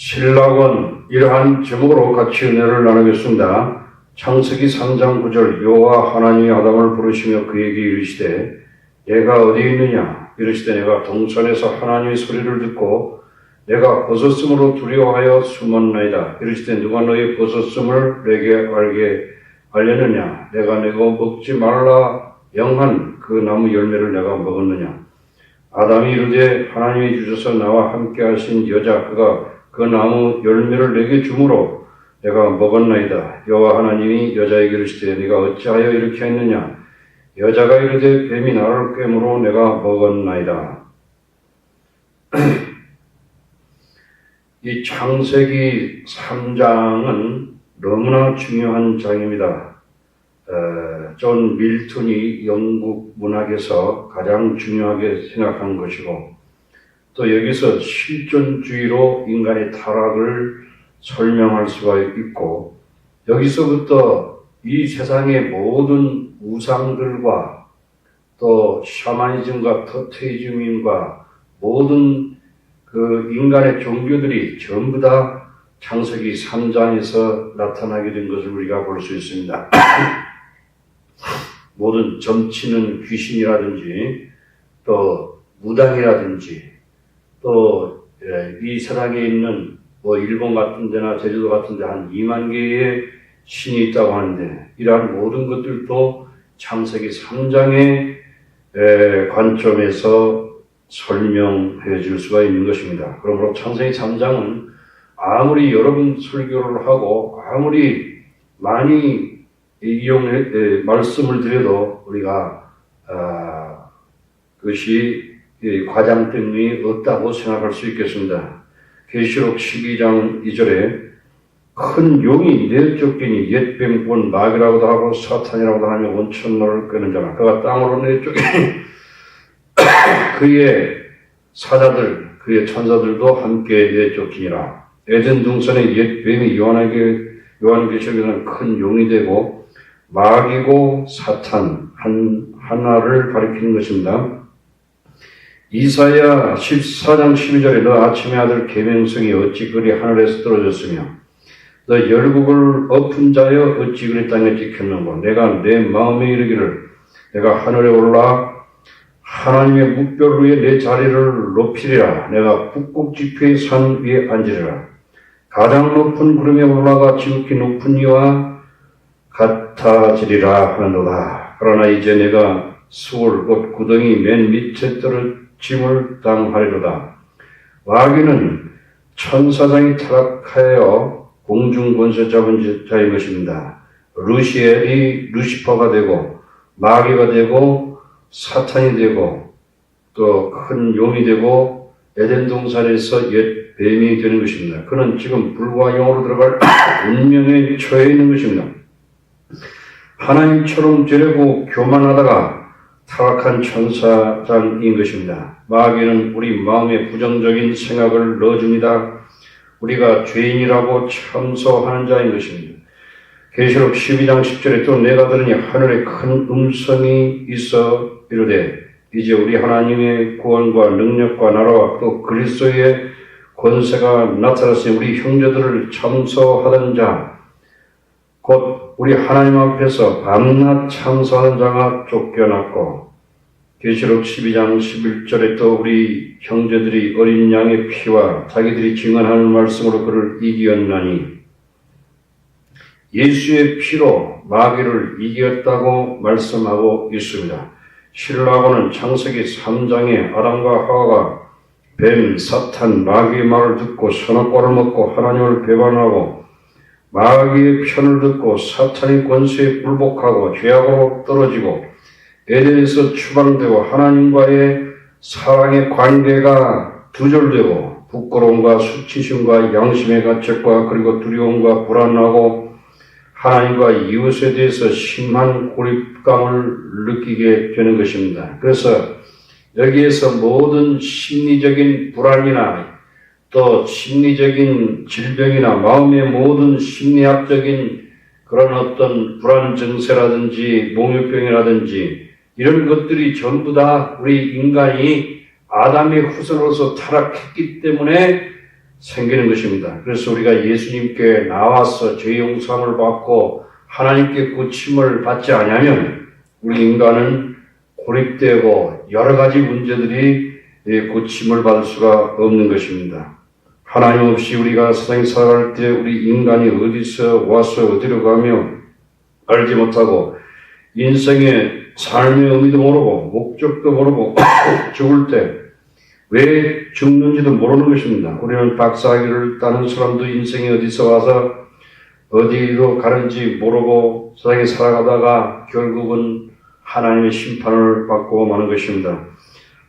신락은 이러한 제목으로 같이 은혜를 나누겠습니다. 창세기 3장 9절 여호와 하나님이 아담을 부르시며 그에게 이르시되 내가 어디 있느냐 이르시되 내가 동산에서 하나님의 소리를 듣고 내가 벗었으므로 두려워하여 숨었나이다. 이르시되 누가 너의 벗었음을 내게 알게 알렸느냐 내가 먹지 말라 영한 그 나무 열매를 내가 먹었느냐. 아담이 이르되 하나님이 주셔서 나와 함께 하신 여자 그가 그 나무 열매를 내게 주므로 내가 먹었나이다. 여호와 하나님이 여자에게 이르시되 네가 어찌하여 이렇게 했느냐. 여자가 이르되 뱀이 나를 꿰므로 내가 먹었나이다. 이 창세기 3장은 너무나 중요한 장입니다. 존 밀턴이 영국 문학에서 가장 중요하게 생각한 것이고 또 여기서 실존주의로 인간의 타락을 설명할 수가 있고 여기서부터 이 세상의 모든 우상들과 또 샤머니즘과 토테이즘과 모든 그 인간의 종교들이 전부 다 창세기 3장에서 나타나게 된 것을 우리가 볼 수 있습니다. 모든 점치는 귀신이라든지 또 무당이라든지 또 이 세상에 있는 뭐 일본 같은 데나 제주도 같은 데 한 2만 개의 신이 있다고 하는데 이러한 모든 것들도 창세기 3장의 관점에서 설명해 줄 수가 있는 것입니다. 그러므로 창세기 3장은 아무리 여러분 설교를 하고 아무리 많이 말씀을 드려도 우리가 그것이 과장됨이 없다고 생각할 수 있겠습니다. 계시록 12장 2절에 큰 용이 내 쫓기니 옛뱀 곧 마귀라고도 하고 사탄이라고도 하며 온천노를 끄는 자라 그가 땅으로 내쫓기니 그의 사자들 그의 천사들도 함께 내쫓기니라. 에덴 동산의 옛뱀이 요한계시록에서는 큰 용이 되고 마귀고 사탄 하나를 가리키는 것입니다. 이사야 14장 12절에 너 아침의 아들 계명성이 어찌 그리 하늘에서 떨어졌으며 너 열국을 엎은 자여 어찌 그리 땅에 찍혔는고 내가 내 마음에 이르기를 내가 하늘에 올라 하나님의 묵별 위에 내 자리를 높이리라. 내가 북극 지표의 산 위에 앉으리라. 가장 높은 구름에 올라가 지극히 높은 이와 같아지리라 하는도다. 그러나 이제 내가 수월 곧 구덩이 맨 밑에 떨어짐을 당하리로다. 마귀는 천사장이 타락하여 공중 권세 잡은 자인 것입니다. 루시엘이 루시퍼가 되고 마귀가 되고 사탄이 되고 또 큰 용이 되고 에덴 동산에서 옛 뱀이 되는 것입니다. 그는 지금 불과 영으로 들어갈 운명에 처해 있는 것입니다. 하나님처럼 되려고 교만하다가 타락한 천사장인 것입니다. 마귀는 우리 마음에 부정적인 생각을 넣어줍니다. 우리가 죄인이라고 참소하는 자인 것입니다. 계시록 12장 10절에 또 내가 들으니 하늘에 큰 음성이 있어 이르되 이제 우리 하나님의 구원과 능력과 나라와 또 그리스도의 권세가 나타났으니 우리 형제들을 참소하던 자 곧 우리 하나님 앞에서 밤낮 참소하는 자가 쫓겨났고 계시록 12장 11절에 또 우리 형제들이 어린 양의 피와 자기들이 증언하는 말씀으로 그를 이기었나니 예수의 피로 마귀를 이겼다고 말씀하고 있습니다. 신라고는 창세기 3장에 아담과 하와가 뱀, 사탄, 마귀의 말을 듣고 선악과를 먹고 하나님을 배반하고 마귀의 편을 듣고 사탄의 권세에 굴복하고 죄악으로 떨어지고 에덴에서 추방되고 하나님과의 사랑의 관계가 두절되고 부끄러움과 수치심과 양심의 가책과 그리고 두려움과 불안하고 하나님과 이웃에 대해서 심한 고립감을 느끼게 되는 것입니다. 그래서 여기에서 모든 심리적인 불안이나 또 심리적인 질병이나 마음의 모든 심리학적인 그런 어떤 불안 증세라든지 몽유병이라든지 이런 것들이 전부 다 우리 인간이 아담의 후손으로서 타락했기 때문에 생기는 것입니다. 그래서 우리가 예수님께 나와서 죄 용서함을 받고 하나님께 고침을 받지 않으면 우리 인간은 고립되고 여러 가지 문제들이 고침을 받을 수가 없는 것입니다. 하나님 없이 우리가 세상에 살아갈 때 우리 인간이 어디서 와서 어디로 가며 알지 못하고 인생의 삶의 의미도 모르고 목적도 모르고 죽을 때 왜 죽는지도 모르는 것입니다. 우리는 박사학위를 따는 사람도 인생이 어디서 와서 어디로 가는지 모르고 세상에 살아가다가 결국은 하나님의 심판을 받고 마는 것입니다.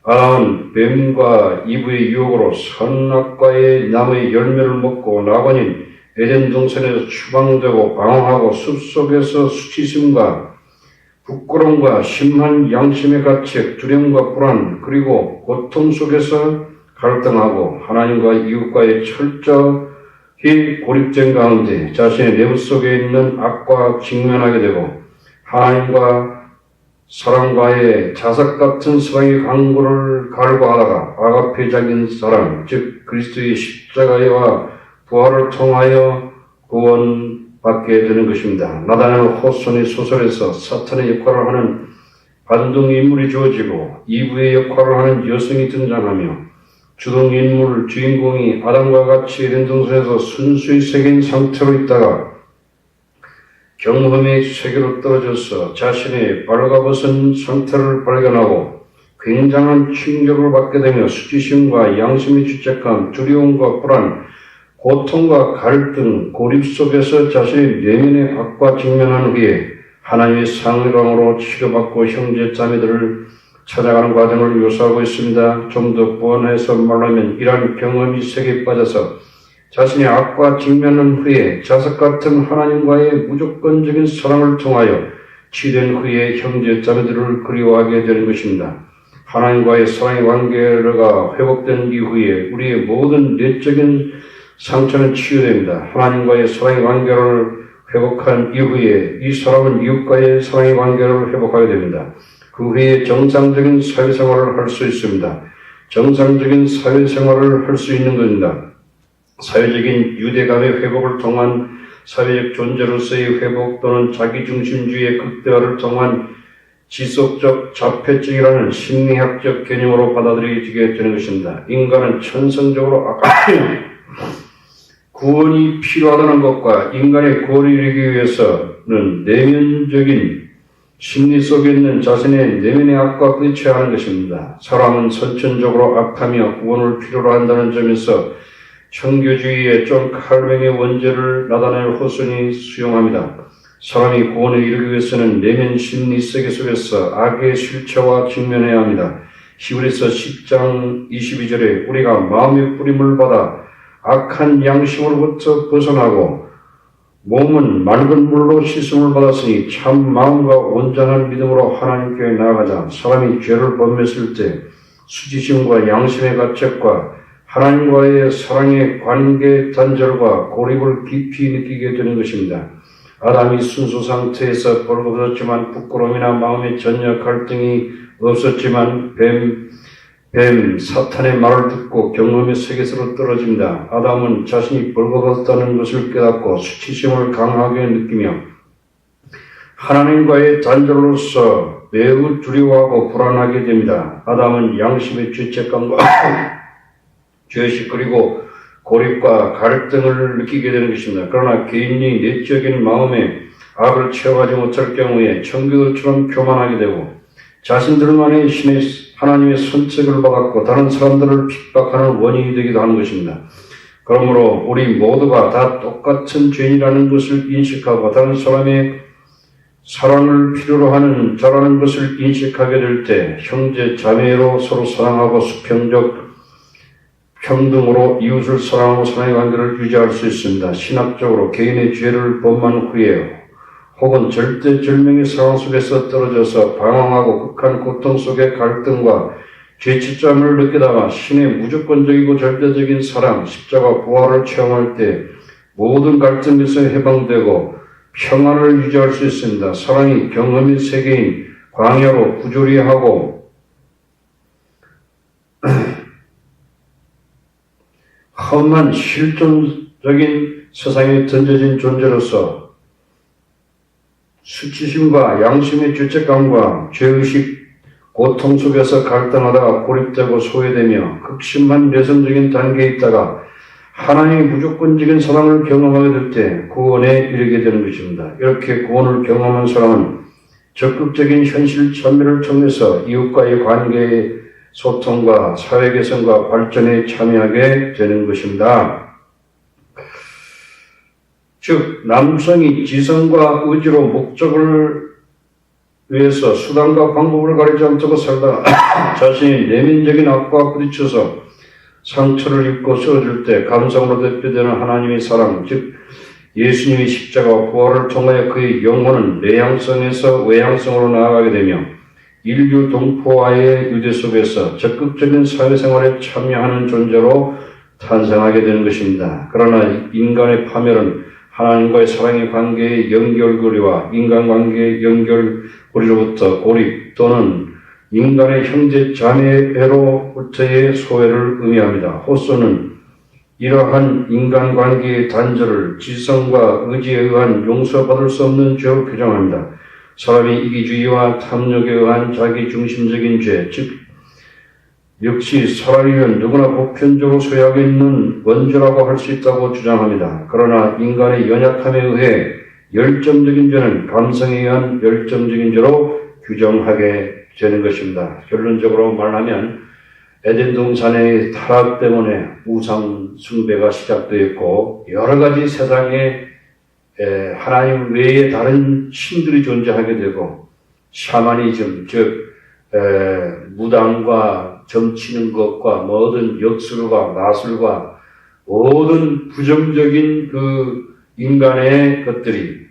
아담은 뱀과 이브의 유혹으로 선악과의 나무의 열매를 먹고 나관인 에덴 동산에서 추방되고 방황하고 숲속에서 수치심과 부끄러움과 심한 양심의 가책, 두려움과 불안, 그리고 고통 속에서 갈등하고 하나님과 이웃과의 철저히 고립된 가운데 자신의 내부 속에 있는 악과 직면하게 되고 하나님과 사랑과의 자석 같은 사랑의 강구를 갈구하다가 아가페 자긴 사랑, 즉 그리스도의 십자가와 부활을 통하여 구원받게 되는 것입니다. 나다나엘 호손의 소설에서 사탄의 역할을 하는 반동인물이 주어지고 이브의 역할을 하는 여성이 등장하며 주동인물 주인공이 아담과 같이 에덴 동산에서 순수히 새긴 상태로 있다가 경험의 세계로 떨어져서 자신의 발가벗은 상태를 발견하고 굉장한 충격을 받게 되며 수치심과 양심의 죄책감, 두려움과 불안, 고통과 갈등, 고립 속에서 자신의 내면의 악과 직면한 후에 하나님의 상응으로 치료받고 형제 자매들을 찾아가는 과정을 묘사하고 있습니다. 좀 더 부언해서 말하면 이러한 경험이 세계에 빠져서 자신의 악과 직면한 후에 자석 같은 하나님과의 무조건적인 사랑을 통하여 치유된 후에 형제 자매들을 그리워하게 되는 것입니다. 하나님과의 사랑의 관계가 회복된 이후에 우리의 모든 내적인 상처는 치유됩니다. 하나님과의 사랑의 관계를 회복한 이후에 이 사람은 이웃과의 사랑의 관계를 회복하게 됩니다. 그 후에 정상적인 사회생활을 할 수 있습니다. 정상적인 사회생활을 할 수 있는 것입니다. 사회적인 유대감의 회복을 통한 사회적 존재로서의 회복 또는 자기중심주의의 극대화를 통한 지속적 자폐증이라는 심리학적 개념으로 받아들여지게 되는 것입니다. 인간은 천성적으로 구원이 필요하다는 것과 인간의 구원을 이루기 위해서는 내면적인 심리 속에 있는 자신의 내면의 악과 부딪혀야 하는 것입니다. 사람은 선천적으로 악하며 구원을 필요로 한다는 점에서 청교주의의 존 칼뱅의 원죄를 나다나엘 호손이 수용합니다. 사람이 구원을 이루기 위해서는 내면 심리 세계 속에서 악의 실체와 직면해야 합니다. 히브리서 10장 22절에 우리가 마음의 뿌림을 받아 악한 양심으로부터 벗어나고 몸은 맑은 물로 씻음을 받았으니 참 마음과 온전한 믿음으로 하나님께 나아가자. 사람이 죄를 범했을 때 수치심과 양심의 가책과 하나님과의 사랑의 관계 단절과 고립을 깊이 느끼게 되는 것입니다. 아담이 순수 상태에서 벌거벗었지만 부끄러움이나 마음의 전혀 갈등이 없었지만 뱀 사탄의 말을 듣고 경험의 세계에서 떨어집니다. 아담은 자신이 벌거벗었다는 것을 깨닫고 수치심을 강하게 느끼며 하나님과의 단절로서 매우 두려워하고 불안하게 됩니다. 아담은 양심의 죄책감과 죄식 그리고 고립과 갈등을 느끼게 되는 것입니다. 그러나 개인이 내적인 마음에 악을 채워가지 못할 경우에 청교도처럼 교만하게 되고 자신들만의 하나님의 선택을 받았고 다른 사람들을 핍박하는 원인이 되기도 하는 것입니다. 그러므로 우리 모두가 다 똑같은 죄인이라는 것을 인식하고 다른 사람의 사랑을 필요로 하는 자라는 것을 인식하게 될 때 형제 자매로 서로 사랑하고 수평적 평등으로 이웃을 사랑하고 사랑의 관계를 유지할 수 있습니다. 신학적으로 개인의 죄를 범한 후에 혹은 절대절명의 상황 속에서 떨어져서 방황하고 극한 고통 속의 갈등과 죄책감을 느끼다가 신의 무조건적이고 절대적인 사랑, 십자가 부활을 체험할 때 모든 갈등에서 해방되고 평안을 유지할 수 있습니다. 사랑이 경험의 세계인 광야로 부조리하고 험한 실존적인 세상에 던져진 존재로서 수치심과 양심의 죄책감과 죄의식, 고통 속에서 갈등하다가 고립되고 소외되며 극심한 내성적인 단계에 있다가 하나님의 무조건적인 사랑을 경험하게 될 때 구원에 이르게 되는 것입니다. 이렇게 구원을 경험한 사람은 적극적인 현실 참여를 통해서 이웃과의 관계의 소통과 사회 개선과 발전에 참여하게 되는 것입니다. 즉, 남성이 지성과 의지로 목적을 위해서 수단과 방법을 가리지 않고 살다가 자신의 내면적인 악과 부딪혀서 상처를 입고 쓰러질 때 감성으로 대표되는 하나님의 사랑, 즉 예수님의 십자가와 부활을 통하여 그의 영혼은 내향성에서 외향성으로 나아가게 되며 인류 동포와의 유대 속에서 적극적인 사회생활에 참여하는 존재로 탄생하게 되는 것입니다. 그러나 인간의 파멸은 하나님과의 사랑의 관계의 연결고리와 인간관계의 연결고리로부터 고립 또는 인간의 형제 자매로부터의 소외를 의미합니다. 호소는 이러한 인간관계의 단절을 지성과 의지에 의한 용서받을 수 없는 죄로 규정합니다. 사람이 이기주의와 탐욕에 의한 자기중심적인 죄, 즉 역시 사람이면 누구나 보편적으로 소유하고 있는 원죄라고 할 수 있다고 주장합니다. 그러나 인간의 연약함에 의해 열정적인 죄는 감성에 의한 열정적인 죄로 규정하게 되는 것입니다. 결론적으로 말하면 에덴 동산의 타락 때문에 우상 숭배가 시작되었고 여러 가지 세상에 하나님 외에 다른 신들이 존재하게 되고 샤머니즘, 즉 무당과 점치는 것과 모든 역술과 마술과 모든 부정적인 그 인간의 것들이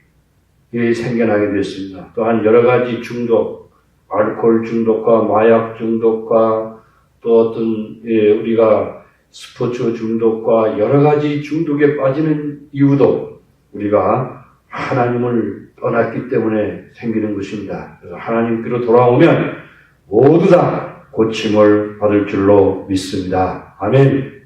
생겨나게 되었습니다. 또한 여러 가지 중독, 알코올 중독과 마약 중독과 또 어떤 우리가 스포츠 중독과 여러 가지 중독에 빠지는 이유도 우리가 하나님을 떠났기 때문에 생기는 것입니다. 그래서 하나님께로 돌아오면 모두 다 고침을 받을 줄로 믿습니다. 아멘.